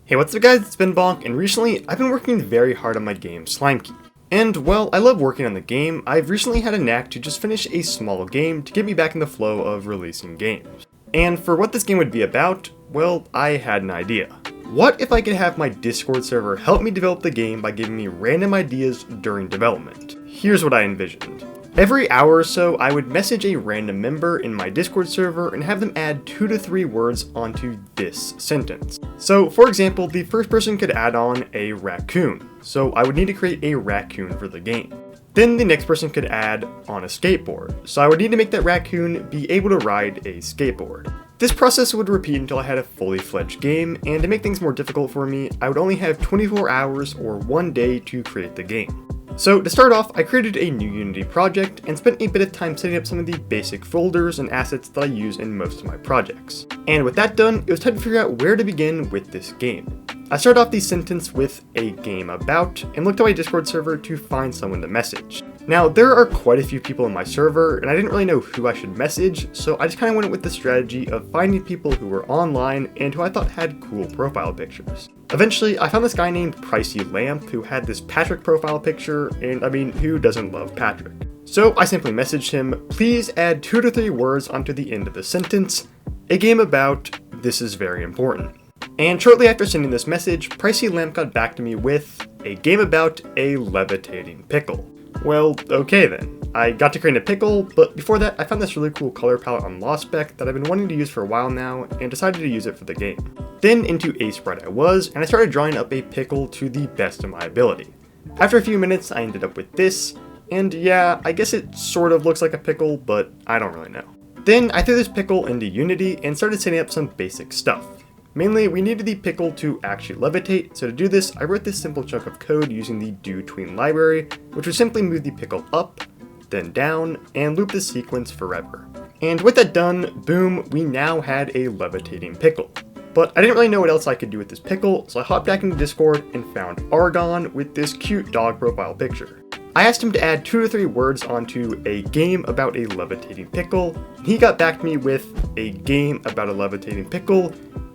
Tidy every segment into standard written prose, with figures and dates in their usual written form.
Hey, what's up guys, it's been Bonk, and recently I've been working very hard on my game, Slimekey. And while I love working on the game, I've recently had a knack to just finish a small game to get me back in the flow of releasing games. And for what this game would be about, well, I had an idea. What if I could have my Discord server help me develop the game by giving me random ideas during development? Here's what I envisioned. Every hour or so, I would message a random member in my Discord server and have them add 2 to 3 words onto this sentence. So, for example, the first person could add on a raccoon, so I would need to create a raccoon for the game. Then the next person could add on a skateboard, so I would need to make that raccoon be able to ride a skateboard. This process would repeat until I had a fully fledged game, and to make things more difficult for me, I would only have 24 hours or 1 day to create the game. So to start off, I created a new Unity project and spent a bit of time setting up some of the basic folders and assets that I use in most of my projects. And with that done, it was time to figure out where to begin with this game. I started off the sentence with a game about and looked at my Discord server to find someone to message. Now, there are quite a few people in my server, and I didn't really know who I should message, so I just kind of went with the strategy of finding people who were online and who I thought had cool profile pictures. Eventually, I found this guy named Pricey Lamp who had this Patrick profile picture, and I mean, who doesn't love Patrick? So I simply messaged him, please add 2 to 3 words onto the end of the sentence, a game about, this is very important. And shortly after sending this message, Pricey Lamp got back to me with a game about a levitating pickle. Well, okay then. I got to create a pickle, but before that I found this really cool color palette on LostSpec that I've been wanting to use for a while now and decided to use it for the game. Then into Aseprite I was, and I started drawing up a pickle to the best of my ability. After a few minutes I ended up with this, and yeah, I guess it sort of looks like a pickle, but I don't really know. Then I threw this pickle into Unity and started setting up some basic stuff. Mainly, we needed the pickle to actually levitate, so to do this, I wrote this simple chunk of code using the doTween library, which would simply move the pickle up, then down, and loop the sequence forever. And with that done, boom, we now had a levitating pickle. But I didn't really know what else I could do with this pickle, so I hopped back into Discord and found Argon with this cute dog profile picture. I asked him to add 2 to 3 words onto a game about a levitating pickle, and he got back to me with a game about a levitating pickle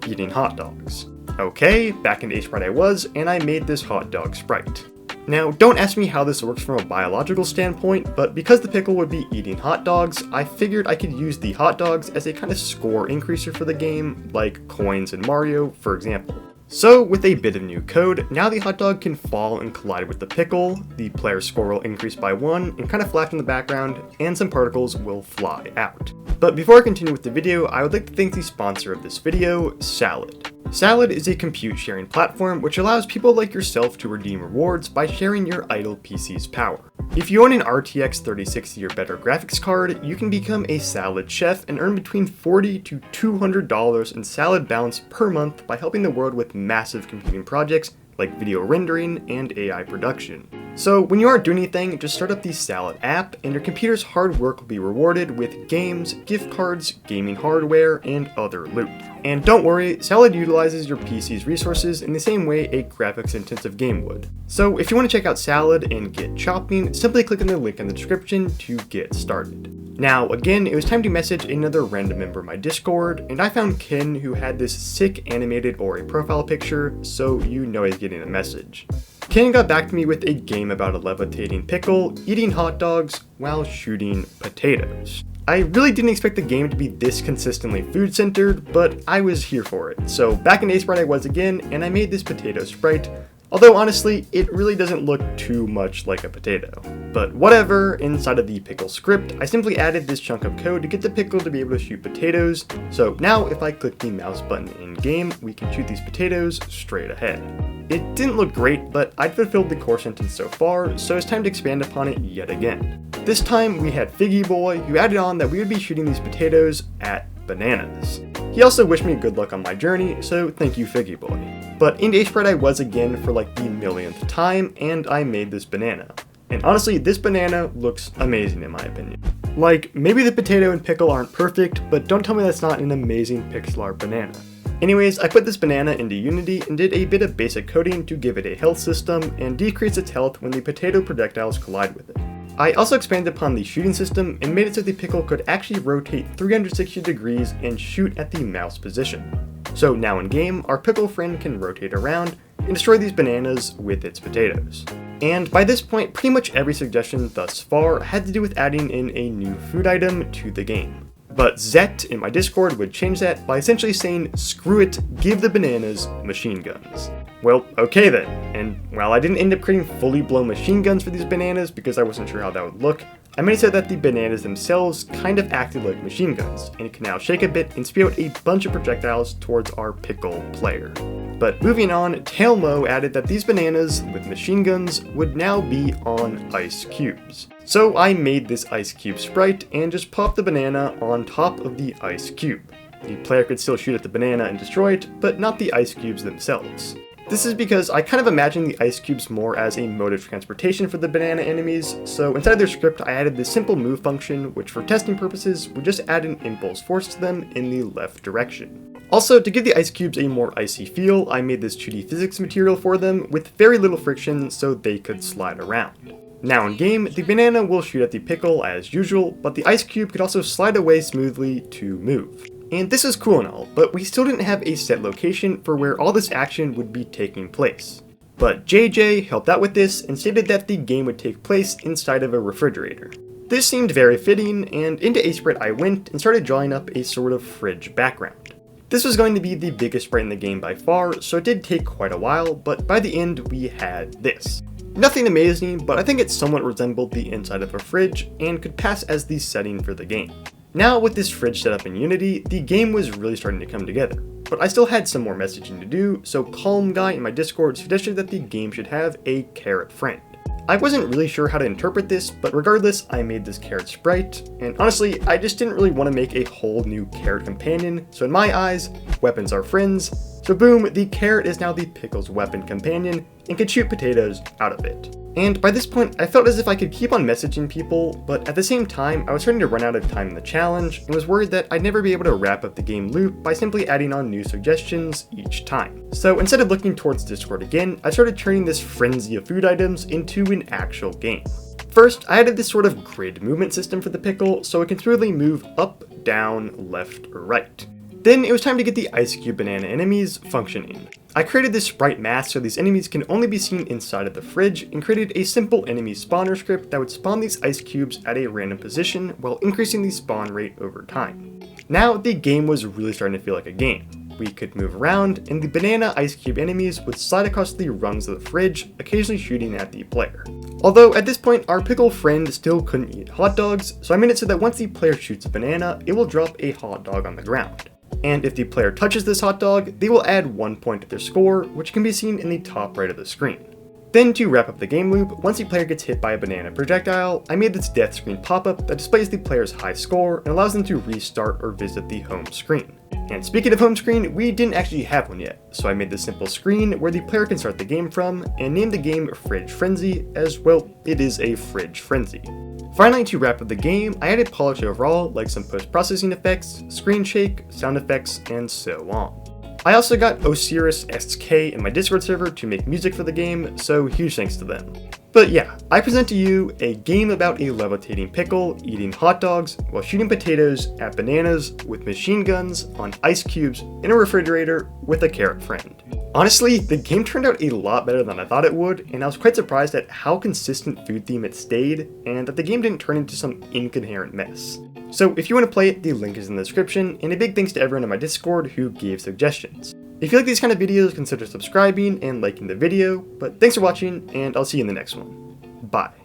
eating hot dogs. Okay, back into Aseprite I was, and I made this hot dog sprite. Now, don't ask me how this works from a biological standpoint, but because the pickle would be eating hot dogs, I figured I could use the hot dogs as a kind of score increaser for the game, like coins in Mario, for example. So, with a bit of new code, now the hot dog can fall and collide with the pickle, the player's score will increase by 1 and kind of flash in the background, and some particles will fly out. But before I continue with the video, I would like to thank the sponsor of this video, Salad. Salad is a compute sharing platform which allows people like yourself to redeem rewards by sharing your idle PC's power. If you own an RTX 3060 or better graphics card, you can become a Salad chef and earn between $40 to $200 in Salad balance per month by helping the world with massive computing projects like video rendering and AI production. So when you aren't doing anything, just start up the Salad app and your computer's hard work will be rewarded with games, gift cards, gaming hardware, and other loot. And don't worry, Salad utilizes your PC's resources in the same way a graphics-intensive game would. So if you want to check out Salad and get chopping, simply click on the link in the description to get started. Now, again, it was time to message another random member of my Discord, and I found Ken who had this sick animated Ori profile picture, so you know he's getting a message. Ken got back to me with a game about a levitating pickle eating hot dogs while shooting potatoes. I really didn't expect the game to be this consistently food-centered, but I was here for it. So back in Aseprite I was again, and I made this potato sprite. Although honestly, it really doesn't look too much like a potato. But whatever, inside of the pickle script, I simply added this chunk of code to get the pickle to be able to shoot potatoes. So now if I click the mouse button in game, we can shoot these potatoes straight ahead. It didn't look great, but I'd fulfilled the core sentence so far, so it's time to expand upon it yet again. This time we had Figgy Boy, who added on that we would be shooting these potatoes at bananas. He also wished me good luck on my journey, so thank you Figgy Boy. But in Aseprite I was again for like the millionth time, and I made this banana. And honestly, this banana looks amazing in my opinion. Like, maybe the potato and pickle aren't perfect, but don't tell me that's not an amazing pixel art banana. Anyways, I put this banana into Unity and did a bit of basic coding to give it a health system and decrease its health when the potato projectiles collide with it. I also expanded upon the shooting system and made it so the pickle could actually rotate 360 degrees and shoot at the mouse position. So now in game, our pickle friend can rotate around and destroy these bananas with its potatoes. And by this point, pretty much every suggestion thus far had to do with adding in a new food item to the game. But Zet in my Discord would change that by essentially saying, screw it, give the bananas machine guns. Well, okay then, and while I didn't end up creating fully blown machine guns for these bananas because I wasn't sure how that would look, I made it so that the bananas themselves kind of acted like machine guns, and it can now shake a bit and spew out a bunch of projectiles towards our pickle player. But moving on, Tailmo added that these bananas with machine guns would now be on ice cubes. So I made this ice cube sprite and just popped the banana on top of the ice cube. The player could still shoot at the banana and destroy it, but not the ice cubes themselves. This is because I kind of imagined the ice cubes more as a mode of transportation for the banana enemies, so inside their script I added this simple move function, which for testing purposes would just add an impulse force to them in the left direction. Also, to give the ice cubes a more icy feel, I made this 2D physics material for them with very little friction so they could slide around. Now in game, the banana will shoot at the pickle as usual, but the ice cube could also slide away smoothly to move. And this is cool and all, but we still didn't have a set location for where all this action would be taking place. But JJ helped out with this and stated that the game would take place inside of a refrigerator. This seemed very fitting, and into a sprite I went and started drawing up a sort of fridge background. This was going to be the biggest sprite in the game by far, so it did take quite a while, but by the end we had this. Nothing amazing, but I think it somewhat resembled the inside of a fridge and could pass as the setting for the game. Now with this fridge set up in Unity, the game was really starting to come together, but I still had some more messaging to do, so Calm Guy in my Discord suggested that the game should have a carrot friend. I wasn't really sure how to interpret this, but regardless, I made this carrot sprite, and honestly, I just didn't really want to make a whole new carrot companion, so in my eyes, weapons are friends, so boom, the carrot is now the pickle's weapon companion, and can shoot potatoes out of it. And by this point, I felt as if I could keep on messaging people, but at the same time, I was starting to run out of time in the challenge, and was worried that I'd never be able to wrap up the game loop by simply adding on new suggestions each time. So instead of looking towards Discord again, I started turning this frenzy of food items into an actual game. First, I added this sort of grid movement system for the pickle, so it can smoothly move up, down, left, or right. Then it was time to get the ice cube banana enemies functioning. I created this sprite mask so these enemies can only be seen inside of the fridge, and created a simple enemy spawner script that would spawn these ice cubes at a random position while increasing the spawn rate over time. Now the game was really starting to feel like a game. We could move around, and the banana ice cube enemies would slide across the rungs of the fridge, occasionally shooting at the player. Although at this point our pickle friend still couldn't eat hot dogs, so I made it so that once the player shoots a banana, it will drop a hot dog on the ground. And if the player touches this hot dog, they will add 1 point to their score, which can be seen in the top right of the screen. Then to wrap up the game loop, once the player gets hit by a banana projectile, I made this death screen pop-up that displays the player's high score and allows them to restart or visit the home screen. And speaking of home screen, we didn't actually have one yet, so I made this simple screen where the player can start the game from, and named the game Fridge Frenzy, as well, it is a Fridge Frenzy. Finally, to wrap up the game, I added polish overall, like some post-processing effects, screen shake, sound effects, and so on. I also got Osiris SK in my Discord server to make music for the game, so huge thanks to them. But yeah, I present to you a game about a levitating pickle eating hot dogs while shooting potatoes at bananas with machine guns on ice cubes in a refrigerator with a carrot friend. Honestly, the game turned out a lot better than I thought it would, and I was quite surprised at how consistent food theme it stayed, and that the game didn't turn into some incoherent mess. So if you want to play it, the link is in the description, and a big thanks to everyone in my Discord who gave suggestions. If you like these kind of videos, consider subscribing and liking the video, but thanks for watching, and I'll see you in the next one. Bye.